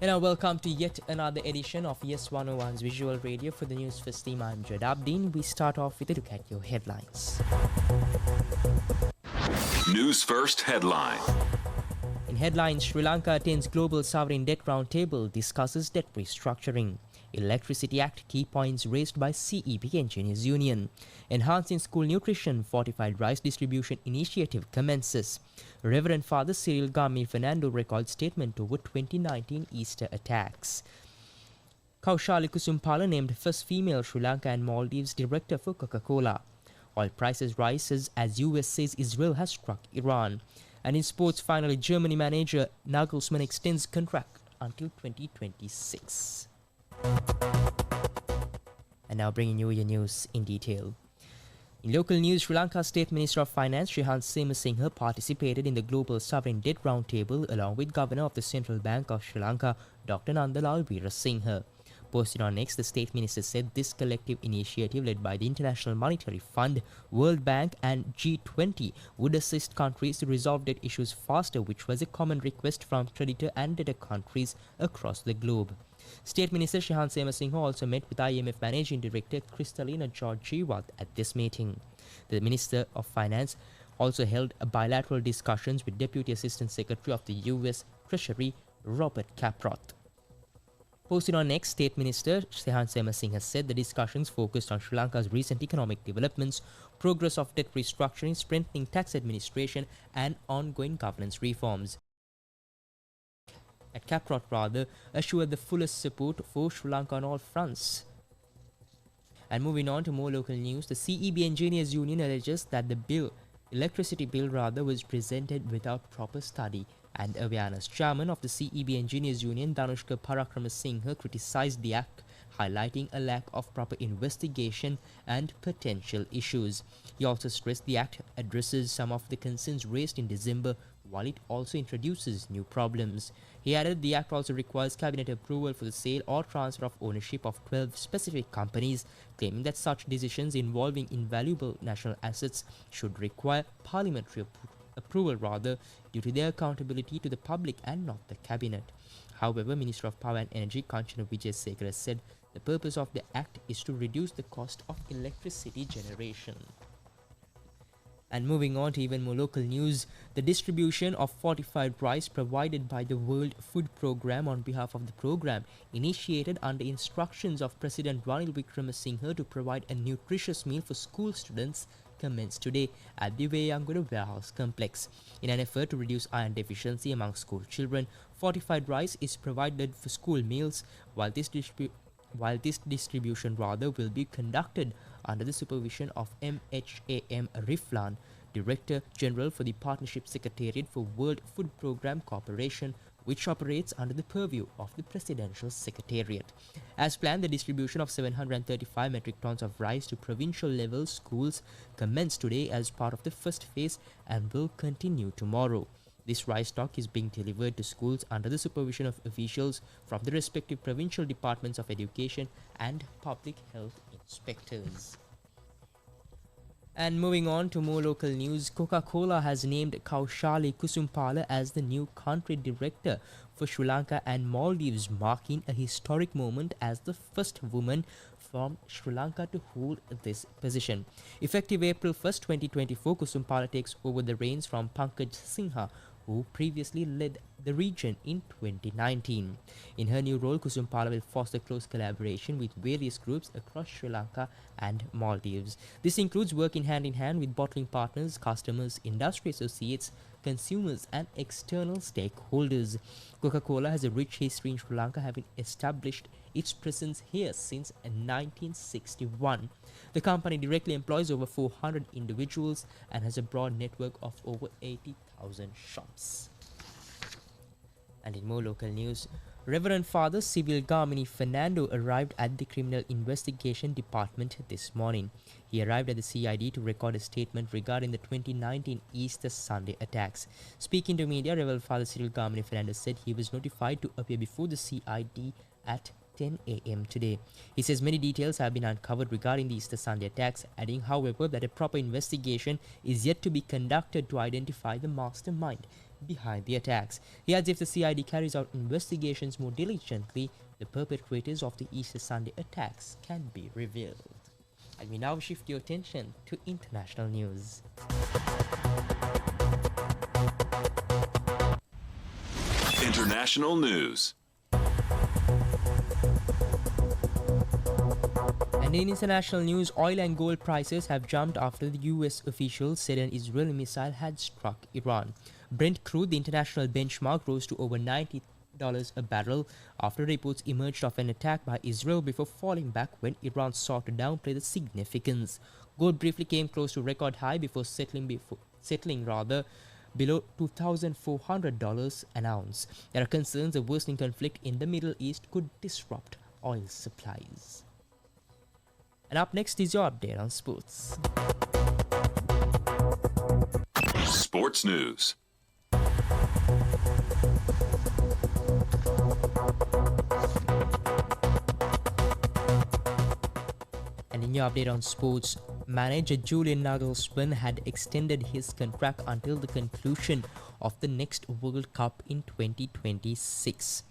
Hello, welcome to yet another edition of Yes 101's Visual Radio for the Newsfirst team. I'm Jed Abdeen. We start off with a look at your headlines. Newsfirst headline. In headlines, Sri Lanka attends Global Sovereign Debt Roundtable, discusses debt restructuring. Electricity Act key points raised by CEB Engineers Union. Enhancing school nutrition, fortified rice distribution initiative commences. Reverend Father Cyril Gami Fernando records statement over 2019 Easter attacks. Kaushali Kusumpala named first female Sri Lanka and Maldives director for Coca-Cola. Oil prices rises as US says Israel has struck Iran. And in sports, finally, Germany manager Nagelsmann extends contract until 2026. And now bringing you your news in detail. In local news, Sri Lanka's State Minister of Finance Srihan Singha participated in the Global Sovereign Debt Roundtable along with Governor of the Central Bank of Sri Lanka, Dr. Nandalal Weerasinghe. Posted on X, the State Minister said this collective initiative led by the International Monetary Fund, World Bank and G20 would assist countries to resolve debt issues faster, which was a common request from creditor and debtor countries across the globe. State Minister Srihan Singha also met with IMF Managing Director Kristalina Georgieva at this meeting. The Minister of Finance also held bilateral discussions with Deputy Assistant Secretary of the US Treasury Robert Caproth. Posted on X, State Minister Srihan Singha said the discussions focused on Sri Lanka's recent economic developments, progress of debt restructuring, strengthening tax administration and ongoing governance reforms. At Caproth assured the fullest support for Sri Lanka on all fronts. And moving on to more local news, the CEB Engineers Union alleges that the electricity bill was presented without proper study and awareness. Chairman of the CEB Engineers Union, Danushka Parakramasinghe, criticized the act, highlighting a lack of proper investigation and potential issues. He also stressed the act addresses some of the concerns raised in December, while it also introduces new problems. He added the act also requires cabinet approval for the sale or transfer of ownership of 12 specific companies, claiming that such decisions involving invaluable national assets should require parliamentary approval due to their accountability to the public and not the cabinet. However, Minister of Power and Energy Kanchana Wijesekara said the purpose of the act is to reduce the cost of electricity generation. And moving on to even more local news, the distribution of fortified rice provided by the World Food Programme on behalf of the program, initiated under instructions of President Ranil Wickremesinghe to provide a nutritious meal for school students, commenced today at the Veyangura Warehouse Complex. In an effort to reduce iron deficiency among school children, fortified rice is provided for school meals, while this distribution will be conducted under the supervision of MHAM Riflan, Director General for the Partnership Secretariat for World Food Programme Corporation, which operates under the purview of the Presidential Secretariat. As planned, the distribution of 735 metric tons of rice to provincial level schools commenced today as part of the first phase and will continue tomorrow. This rice stock is being delivered to schools under the supervision of officials from the respective provincial departments of education and public health inspectors. And moving on to more local news, Coca-Cola has named Kaushali Kusumpala as the new country director for Sri Lanka and Maldives, marking a historic moment as the first woman from Sri Lanka to hold this position. Effective April 1st, 2024, Kusumpala takes over the reins from Pankaj Singha, who previously led the region in 2019. In her new role, Kusumpala will foster close collaboration with various groups across Sri Lanka and Maldives. This includes working hand in hand with bottling partners, customers, industry associates, consumers and external stakeholders. Coca-Cola has a rich history in Sri Lanka, having established its presence here since 1961. The company directly employs over 400 individuals and has a broad network of over 80,000 shops. And in more local news, Reverend Father Cyril Gamini Fernando arrived at the Criminal Investigation Department this morning. He arrived at the CID to record a statement regarding the 2019 Easter Sunday attacks. Speaking to media, Reverend Father Cyril Gamini Fernando said he was notified to appear before the CID at 10 a.m. today. He says many details have been uncovered regarding the Easter Sunday attacks, adding, however, that a proper investigation is yet to be conducted to identify the mastermind behind the attacks. He adds if the CID carries out investigations more diligently, the perpetrators of the Easter Sunday attacks can be revealed. And we now shift your attention to international news. International news. And in international news, oil and gold prices have jumped after the US officials said an Israeli missile had struck Iran. Brent crude, the international benchmark, rose to over $90 a barrel after reports emerged of an attack by Israel before falling back when Iran sought to downplay the significance. Gold briefly came close to record high before settling below $2,400 an ounce. There are concerns a worsening conflict in the Middle East could disrupt oil supplies. And up next is your update on sports. Sports news. And in your update on sports, manager Julian Nagelsmann had extended his contract until the conclusion of the next World Cup in 2026.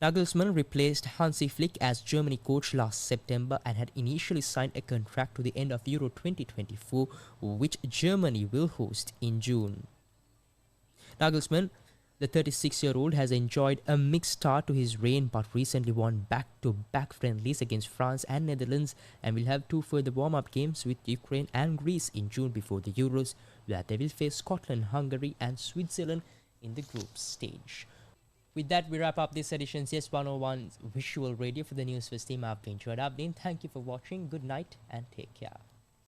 Nagelsmann replaced Hansi Flick as Germany coach last September and had initially signed a contract to the end of Euro 2024, which Germany will host in June. Nagelsmann, the 36-year-old, has enjoyed a mixed start to his reign but recently won back-to-back friendlies against France and Netherlands and will have two further warm-up games with Ukraine and Greece in June before the Euros, where they will face Scotland, Hungary and Switzerland in the group stage. With that, we wrap up this edition's Yes 101's Visual Radio for the Newsfirst team. I've been Joy Abdin. Thank you for watching. Good night and take care.